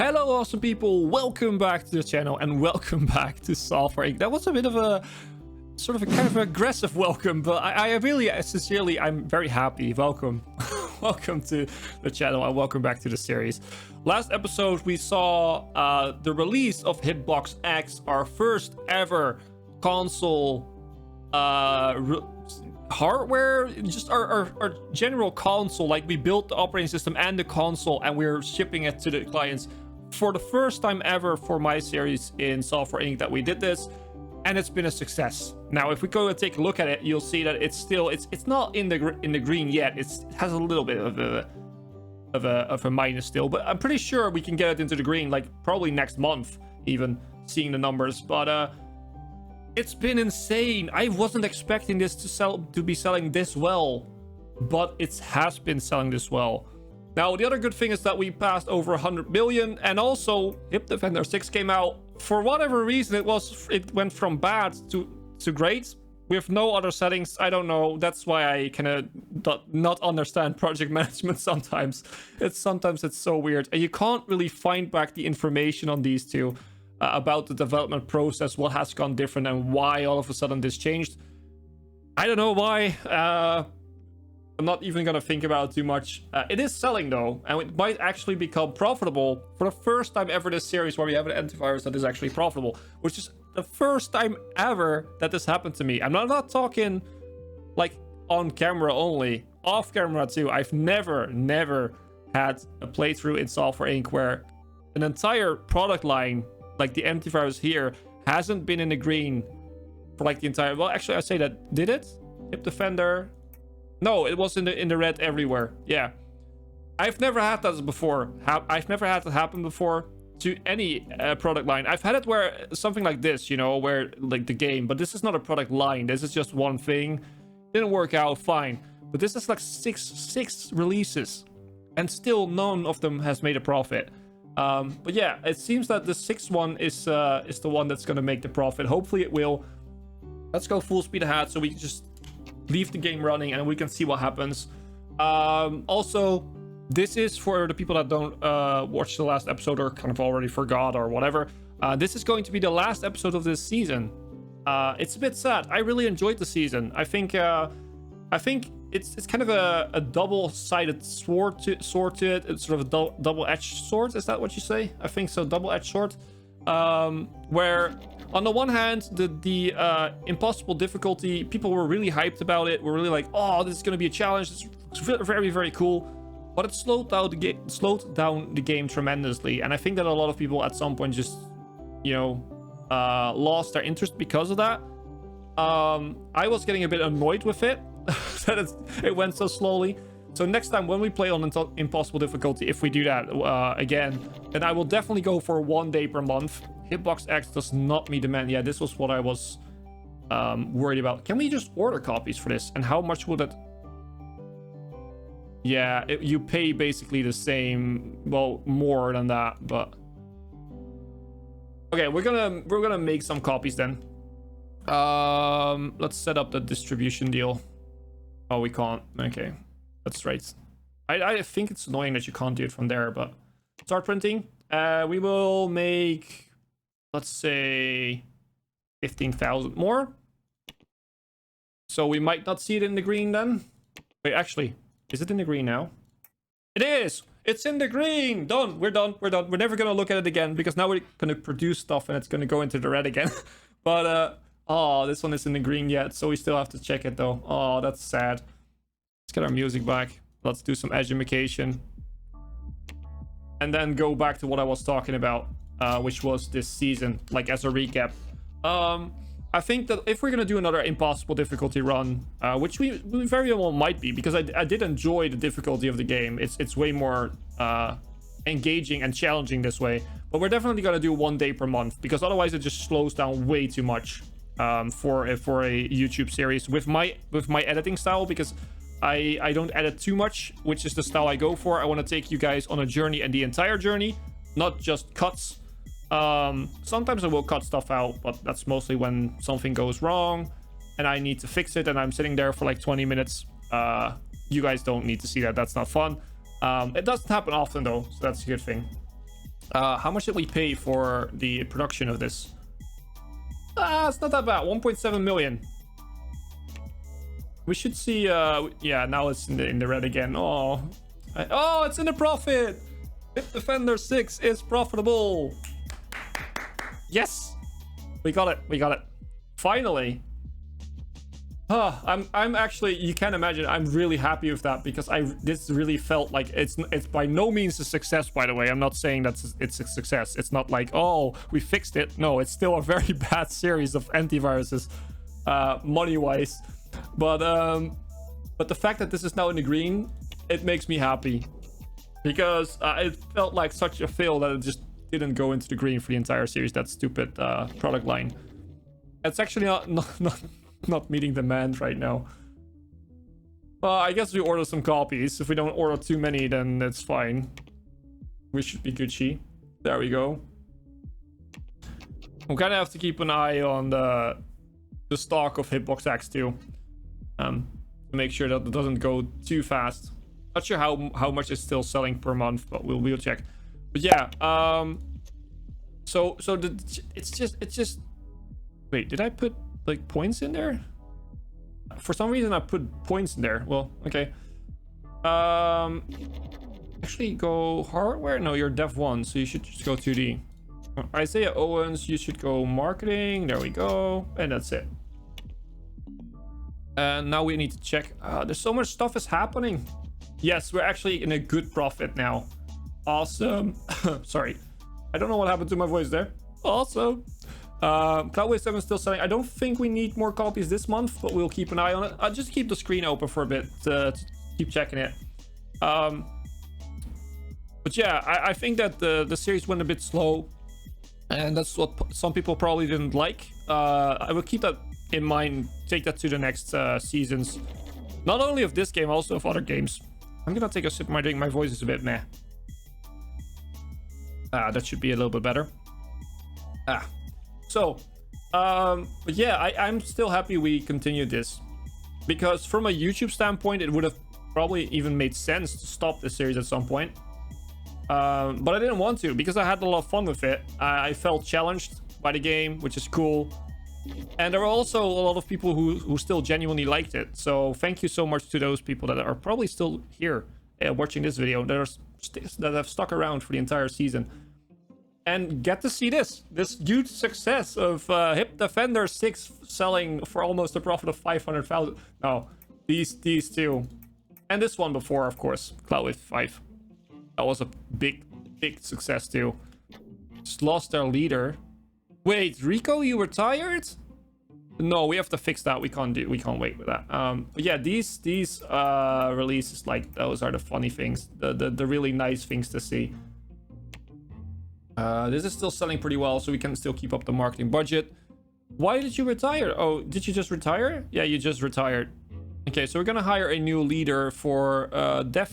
Hello awesome people, welcome back to the channel and welcome back to Software Inc. That was a bit of a sort of a kind of aggressive welcome, but I really sincerely I'm very happy. Welcome welcome to the channel and welcome back to the series. Last episode we saw the release of Hitbox X, our first ever console hardware, just our general console. Like, we built the operating system and the console and we're shipping it to the clients for the first time ever for my series in Software Inc. that we did this, and it's been a success. Now if we go and take a look at it, you'll see that it's still it's not in the green yet. It has a little bit of a minus still, but I'm pretty sure we can get it into the green, like probably next month even, seeing the numbers. But it's been insane. I wasn't expecting this to be selling this well, but it has been selling this well. Now, the other good thing is that we passed over 100 million, and also Hipbone 6 came out. For whatever reason, it went from bad to great with no other settings. I don't know. That's why I kind of not understand project management sometimes. Sometimes it's so weird, and you can't really find back the information on these two. About the development process, what has gone different and why all of a sudden this changed. I don't know why. I'm not even gonna think about it too much. It is selling though, and it might actually become profitable for the first time ever this series, where we have an antivirus that is actually profitable, which is the first time ever that this happened to me. I'm not talking like on camera only, off camera too. I've never had a playthrough in Software Inc. where an entire product line, like the antivirus here, hasn't been in the green for like the entire... Well, actually, I say that. Did it? Hipbone? No, it was in the red everywhere. Yeah. I've never had that before. I've never had that happen before to any product line. I've had it where something like this, you know, where like the game, but this is not a product line. This is just one thing. Didn't work out, fine. But this is like six releases, and still none of them has made a profit. But yeah, it seems that the sixth one is the one that's going to make the profit. Hopefully it will. Let's go full speed ahead so we can just leave the game running and we can see what happens. Also, this is for the people that don't watch the last episode or kind of already forgot or whatever. This is going to be the last episode of this season. It's a bit sad. I really enjoyed the season. I think it's kind of a double-sided sword to it. It's sort of a double-edged sword. Is that what you say? I think so. Double-edged sword. Where on the one hand, the impossible difficulty, people were really hyped about it. We're really like, oh, this is going to be a challenge. It's very, very cool. But it slowed down the game tremendously. And I think that a lot of people at some point just, you know, lost their interest because of that. I was getting a bit annoyed with it. That it went so slowly. So next time when we play on impossible difficulty, if we do that again, then I will definitely go for 1 day per month. Hitbox X does not meet demand. Yeah, this was what I was worried about. Can we just order copies for this? And how much would it... Yeah, you pay basically the same, well, more than that, but... Okay, we're gonna make some copies then. Let's set up the distribution deal. Oh, we can't. Okay, that's right. I think it's annoying that you can't do it from there, but start printing. We will make, let's say, 15,000 more. So we might not see it in the green then. Wait, actually, is it in the green now? It is! It's in the green! Done! We're done. We're done. We're never gonna look at it again because now we're gonna produce stuff and it's gonna go into the red again. But, oh, this one is in the green yet, so we still have to check it though. Oh, that's sad. Let's get our music back. Let's do some education. And then go back to what I was talking about, which was this season, like as a recap. I think that if we're going to do another impossible difficulty run, which we very well might be, because I did enjoy the difficulty of the game. It's way more engaging and challenging this way. But we're definitely going to do 1 day per month, because otherwise it just slows down way too much. For a YouTube series with my editing style, because I don't edit too much, which is the style I go for. I want to take you guys on a journey, and the entire journey, not just cuts. Sometimes I will cut stuff out, but that's mostly when something goes wrong and I need to fix it and I'm sitting there for like 20 minutes. You guys don't need to see that. That's not fun. It doesn't happen often though, so that's a good thing. How much did we pay for the production of this? It's not that bad. 1.7 million. We should see. Yeah, now it's in the red again. Oh, it's in the profit. Hip Defender 6 is profitable. Yes, we got it. We got it. Finally. I'm actually, you can't imagine, I'm really happy with that, because this really felt like it's by no means a success, by the way. I'm not saying that it's a success. It's not like, oh, we fixed it. No, it's still a very bad series of antiviruses, money-wise. But the fact that this is now in the green, it makes me happy, because it felt like such a fail that it just didn't go into the green for the entire series. That stupid product line. It's actually not meeting demand right now. Well, I guess we order some copies. If we don't order too many, then it's fine. We should be Gucci. There we go. We kind of have to keep an eye on the stock of Hitbox X too, to make sure that it doesn't go too fast. Not sure how much it's still selling per month, but we'll check. But yeah, so it's just. Wait, did I put like points in there? For some reason I put points in there. Well, okay. Actually go hardware. No, you're dev 1, so you should just go 2D. Isaiah Owens, you should go marketing. There we go, and that's it. And now we need to check. There's so much stuff is happening. Yes, we're actually in a good profit now. Awesome. Sorry, I don't know what happened to my voice there. Awesome. Cloudwave 7 is still selling. I don't think we need more copies this month, but we'll keep an eye on it. I'll just keep the screen open for a bit to keep checking it. But yeah, I think that the series went a bit slow, and that's what some people probably didn't like. I will keep that in mind, take that to the next seasons. Not only of this game, also of other games. I'm gonna take a sip of my drink. My voice is a bit meh. That should be a little bit better. So, but yeah, I'm still happy we continued this, because from a YouTube standpoint, it would have probably even made sense to stop this series at some point. But I didn't want to, because I had a lot of fun with it. I felt challenged by the game, which is cool. And there were also a lot of people who still genuinely liked it. So thank you so much to those people that are probably still here watching this video, that have stuck around for the entire season. And get to see this huge success of Hip Defender 6 selling for almost a profit of 500,000. No, these two. And this one before, of course, Cloudwave 5. That was a big success too. Just lost their leader. Wait, Rico, you retired? No, we have to fix that. We can't wait with that. But yeah, these releases, like, those are the funny things, the really nice things to see. This is still selling pretty well, so we can still keep up the marketing budget. Why did you retire? Oh, did you just retire? Yeah, you just retired. Okay, so we're gonna hire a new leader for Dev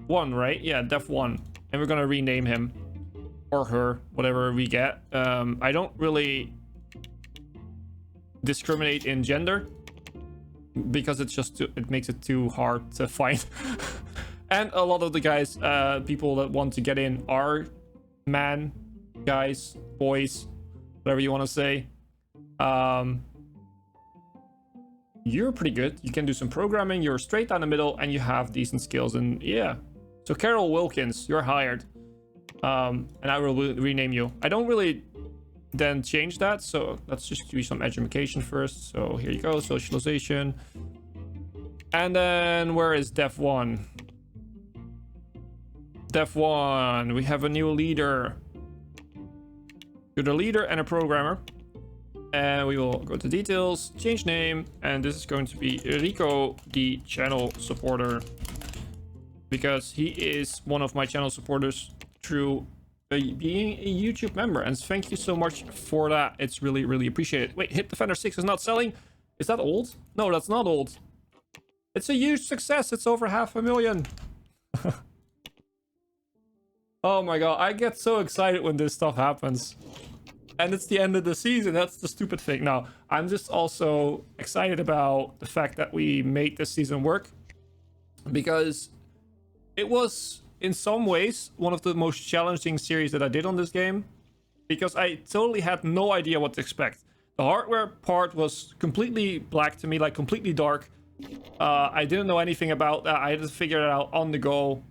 1, right? Yeah, Dev 1. And we're gonna rename him. Or her, whatever we get. I don't really discriminate in gender, because it's just it makes it too hard to find. And a lot of the guys, people that want to get in are man, guys, boys, whatever you want to say. You're pretty good. You can do some programming. You're straight down the middle, and you have decent skills. And yeah, so Carol Wilkins, you're hired. And I will rename you. I don't really then change that, so let's just do some education first. So here you go, socialization. And then where is Dev 1? Dev 1, we have a new leader. You're the leader and a programmer. And we will go to details, change name, and this is going to be Rico, the channel supporter, because he is one of my channel supporters through being a YouTube member. And thank you so much for that. It's really appreciated. Wait, Hip Defender 6 is not selling? Is that old? No, that's not old. It's a huge success. It's over 500,000. Oh my god, I get so excited when this stuff happens. And it's the end of the season. That's the stupid thing. Now, I'm just also excited about the fact that we made this season work, because it was in some ways, one of the most challenging series that I did on this game, because I totally had no idea what to expect. The hardware part was completely black to me, like completely dark. I didn't know anything about that. I had to figure it out on the go,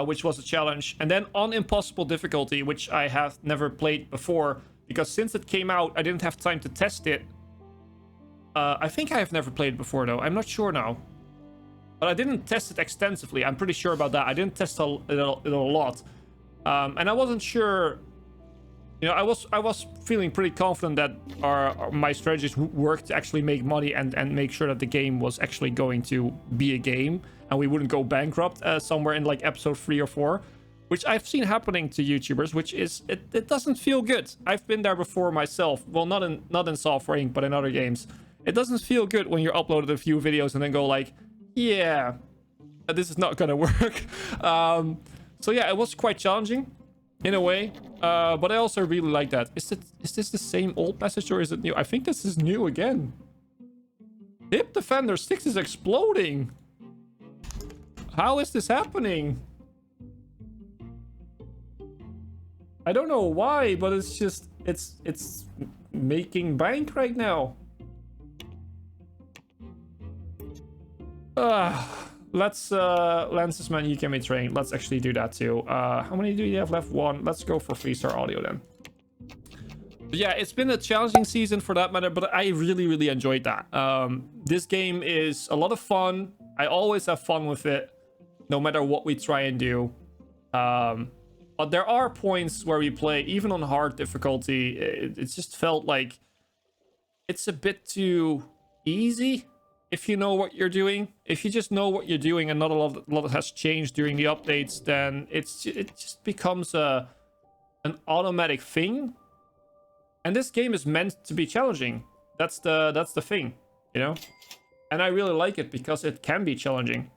which was a challenge. And then on impossible difficulty, which I have never played before, because since it came out, I didn't have time to test it. I think I have never played it before, though. I'm not sure now. But I didn't test it extensively. I'm pretty sure about that. I didn't test it a lot. And I wasn't sure... You know, I was feeling pretty confident that my strategies would work to actually make money and make sure that the game was actually going to be a game. And we wouldn't go bankrupt somewhere in like episode 3 or 4. Which I've seen happening to YouTubers, which is... It doesn't feel good. I've been there before myself. Well, not in Software Inc., but in other games. It doesn't feel good when you're uploaded a few videos and then go like, yeah, this is not gonna work. So yeah, it was quite challenging in a way, but I also really like that. Is this the same old message or is it new? I think this is new again. Hip Defender 6 is exploding. How is this happening? I don't know why, but it's just it's making bank right now. Let's lenses man, you can be trained. Let's actually do that too. How many do you have left? 1. Let's go for 3-star audio then. But yeah, it's been a challenging season for that matter, but I really enjoyed that. This game is a lot of fun. I always have fun with it, no matter what we try and do. But there are points where we play, even on hard difficulty, it just felt like it's a bit too easy. If you know what you're doing, if you just know what you're doing and not a lot has changed during the updates, then it just becomes an automatic thing. And this game is meant to be challenging. That's the thing, you know. And I really like it because it can be challenging.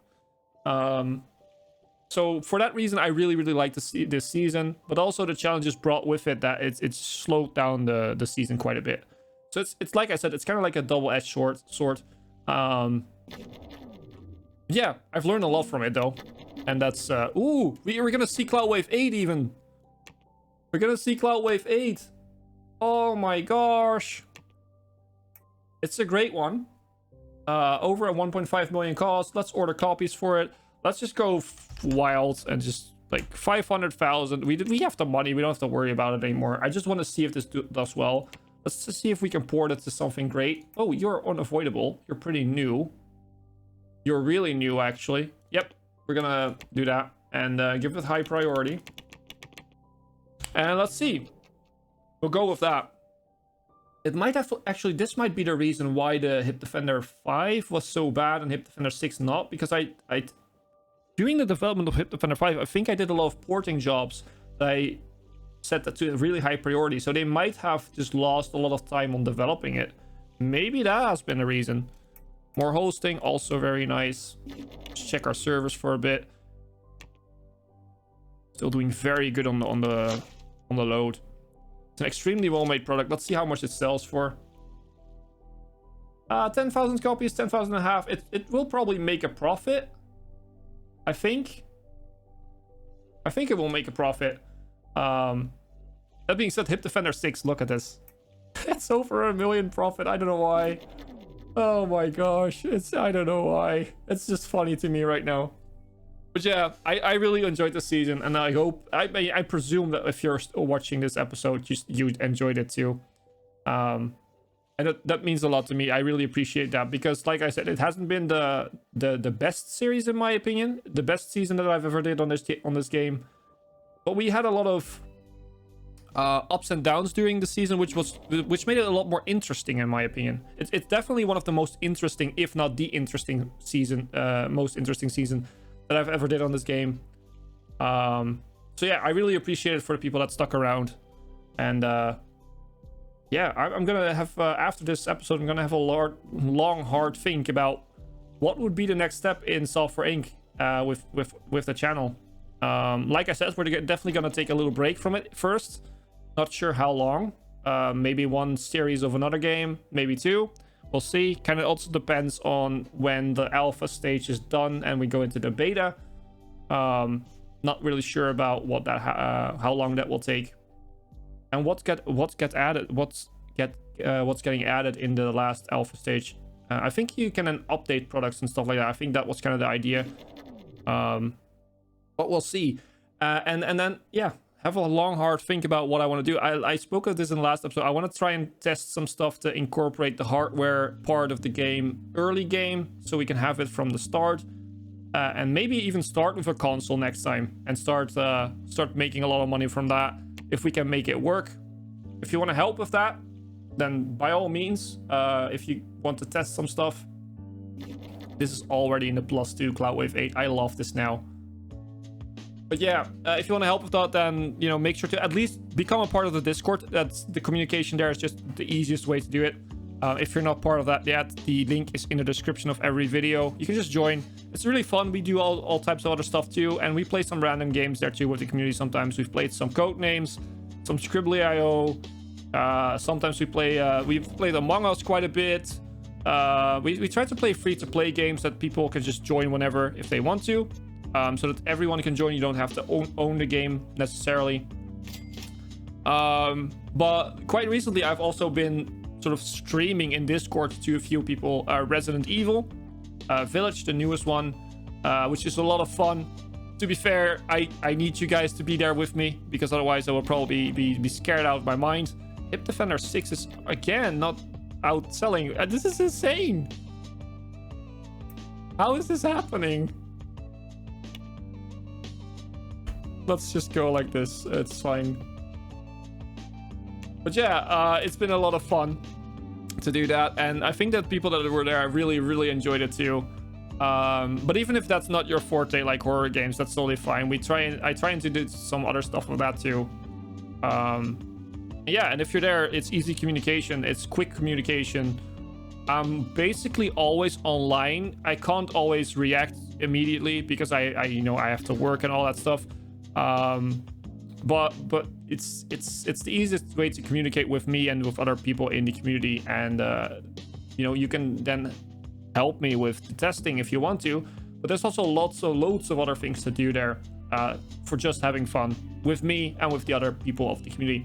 So for that reason, I really like this season. But also the challenges brought with it that it's slowed down the season quite a bit. So it's like I said, it's kind of like a double-edged sword. Yeah, I've learned a lot from it though, and that's ooh, we're gonna see Cloud Wave 8 even. We're gonna see Cloud Wave 8. Oh my gosh, it's a great one. Over a 1.5 million cost. Let's order copies for it. Let's just go wild and just like 500,000. We have the money. We don't have to worry about it anymore. I just want to see if this does well. Let's just see if we can port it to something great. Oh, you're unavoidable. You're pretty new. You're really new, actually. Yep, we're gonna do that and give it high priority. And let's see. We'll go with that. It might have actually. This might be the reason why the Hip Defender 5 was so bad and Hip Defender 6 not, because I during the development of Hip Defender 5, I think I did a lot of porting jobs that I set that to a really high priority, so they might have just lost a lot of time on developing it. Maybe that has been the reason. More hosting, also very nice. Let's check our servers for a bit. Still doing very good on the load. It's an extremely well-made product. Let's see how much it sells for. 10,000 copies, 10,000 and a half. It will probably make a profit. I think it will make a profit. That being said, Hip Defender 6, look at this. It's over 1 million profit. I don't know why. Oh my gosh. I don't know why. It's just funny to me right now. But yeah, I really enjoyed the season, and I hope, I presume that if you're still watching this episode, you enjoyed it too. And that means a lot to me. I really appreciate that, because like I said, it hasn't been the best series in my opinion, the best season that I've ever did on this game. But we had a lot of ups and downs during the season, which made it a lot more interesting in my opinion. It's definitely one of the most interesting, if not the interesting season, most interesting season that I've ever did on this game. So yeah, I really appreciate it for the people that stuck around. And yeah, I'm gonna have after this episode, I'm gonna have a long hard think about what would be the next step in Software Inc. With the channel. Like I said, we're definitely gonna take a little break from it first. Not sure how long. Maybe one series of another game, maybe 2. We'll see. Kind of also depends on when the alpha stage is done and we go into the beta. Not Not really sure about what that how long that will take, and what's getting added in the last alpha stage. I think you can then update products and stuff like that. I think that was kind of the idea, but we'll see. And then yeah, have a long hard think about what I want to do. I spoke of this in the last episode. I want to try and test some stuff to incorporate the hardware part of the game early game, so we can have it from the start, and maybe even start with a console next time and start making a lot of money from that if we can make it work. If you want to help with that, then by all means, if you want to test some stuff, this is already in the +2 Cloudwave 8. I love this now. But yeah, if you want to help with that, then, you know, make sure to at least become a part of the Discord. That's the communication there is just the easiest way to do it. If you're not part of that yet, the link is in the description of every video. You can just join. It's really fun. We do all types of other stuff too, and we play some random games there too with the community. Sometimes we've played some Codenames, some Scribbly.io. Sometimes we've played Among Us quite a bit. We try to play free-to-play games that people can just join whenever if they want to, so that everyone can join. You don't have to own the game necessarily. But quite recently, I've also been sort of streaming in Discord to a few people. Resident Evil Village, the newest one, which is a lot of fun. To be fair, I need you guys to be there with me, because otherwise I will probably be scared out of my mind. Hip Defender 6 is again not outselling. This is insane. How is this happening? Let's just go like this. It's fine. But yeah, it's been a lot of fun to do that, and I think that people that were there really enjoyed it too. But even if that's not your forte, like horror games, that's totally fine. I try and do some other stuff with that too. Yeah, and if you're there, it's easy communication, it's quick communication. I'm basically always online. I can't always react immediately because I you know, I have to work and all that stuff. But it's the easiest way to communicate with me and with other people in the community, and you know, you can then help me with the testing if you want to. But there's also loads of other things to do there, for just having fun with me and with the other people of the community.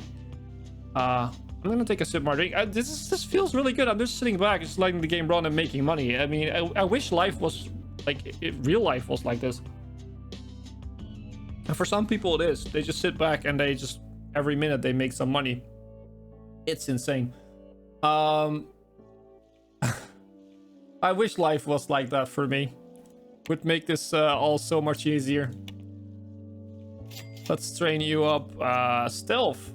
I'm gonna take a sip more drink. This feels really good. I'm just sitting back, just letting the game run and making money. I mean, I wish life was like real life was like this. And for some people it is. They just sit back and they just every minute they make some money. It's insane. I wish life was like that for me. Would make this all so much easier. Let's train you up. Stealth.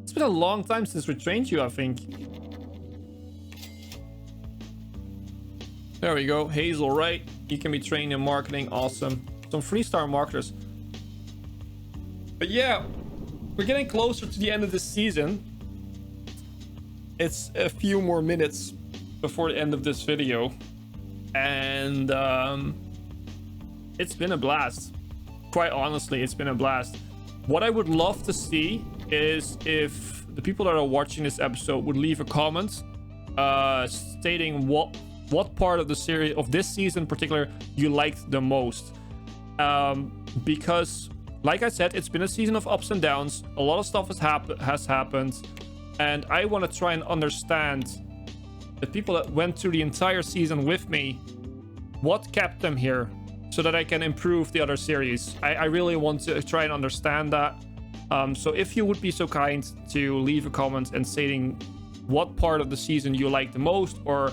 It's been a long time since we trained you, I think. There we go. Hazel, right? You can be trained in marketing. Awesome. Some 3-star marketers. But yeah, we're getting closer to the end of this season. It's a few more minutes before the end of this video, and it's been a blast. Quite honestly, it's been a blast. What I would love to see is if the people that are watching this episode would leave a comment stating what part of the series of this season in particular you liked the most, because like I said, it's been a season of ups and downs. A lot of stuff has happened, and I want to try and understand the people that went through the entire season with me, what kept them here, so that I can improve the other series. I really want to try and understand that. So if you would be so kind to leave a comment and stating what part of the season you like the most, or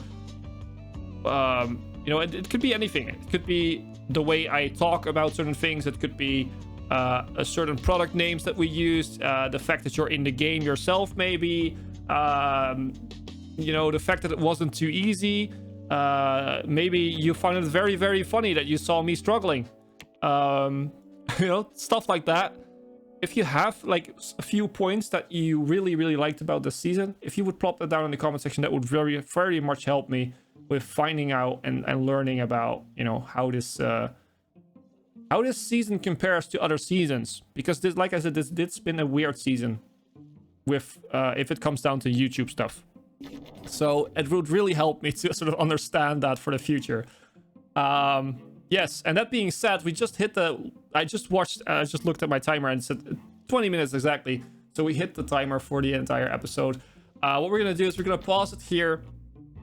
you know, it could be anything. It could be the way I talk about certain things. It could be a certain product names that we used, the fact that you're in the game yourself, maybe, you know, the fact that it wasn't too easy. Maybe you found it very funny that you saw me struggling. You know, stuff like that. If you have like a few points that you really liked about this season, if you would plop that down in the comment section, that would very much help me with finding out and learning about, you know, how this season compares to other seasons. Because this, like I said, it's been a weird season with if it comes down to YouTube stuff. So it would really help me to sort of understand that for the future. Yeah, Yes, and that being said, we just hit the... I just looked at my timer and said 20 minutes exactly. So we hit the timer for the entire episode. What we're going to do is we're going to pause it here.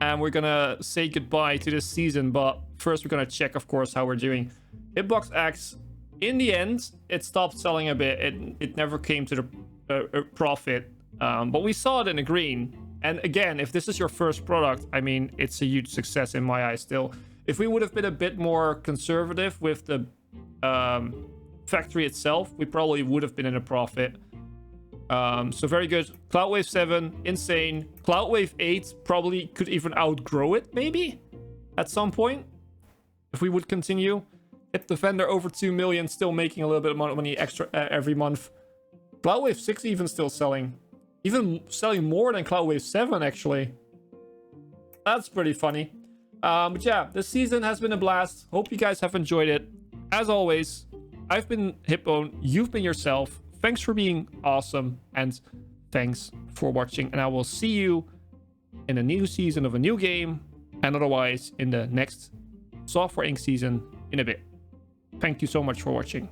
And we're going to say goodbye to this season. But first, we're going to check, of course, how we're doing. Hitbox X, in the end, it stopped selling a bit. It never came to the profit. But we saw it in the green. And again, if this is your first product, I mean, it's a huge success in my eyes still. If we would have been a bit more conservative with the factory itself, we probably would have been in a profit. So very good. Cloudwave 7, insane. Cloudwave 8 probably could even outgrow it, maybe? At some point. If we would continue. Hip Defender over 2 million, still making a little bit of money extra every month. Cloudwave 6 even still selling. Even selling more than Cloudwave 7, actually. That's pretty funny. But yeah, this season has been a blast. Hope you guys have enjoyed it. As always, I've been Hipbone. You've been yourself. Thanks for being awesome. And thanks for watching. And I will see you in a new season of a new game. And otherwise in the next Software Inc. season in a bit. Thank you so much for watching.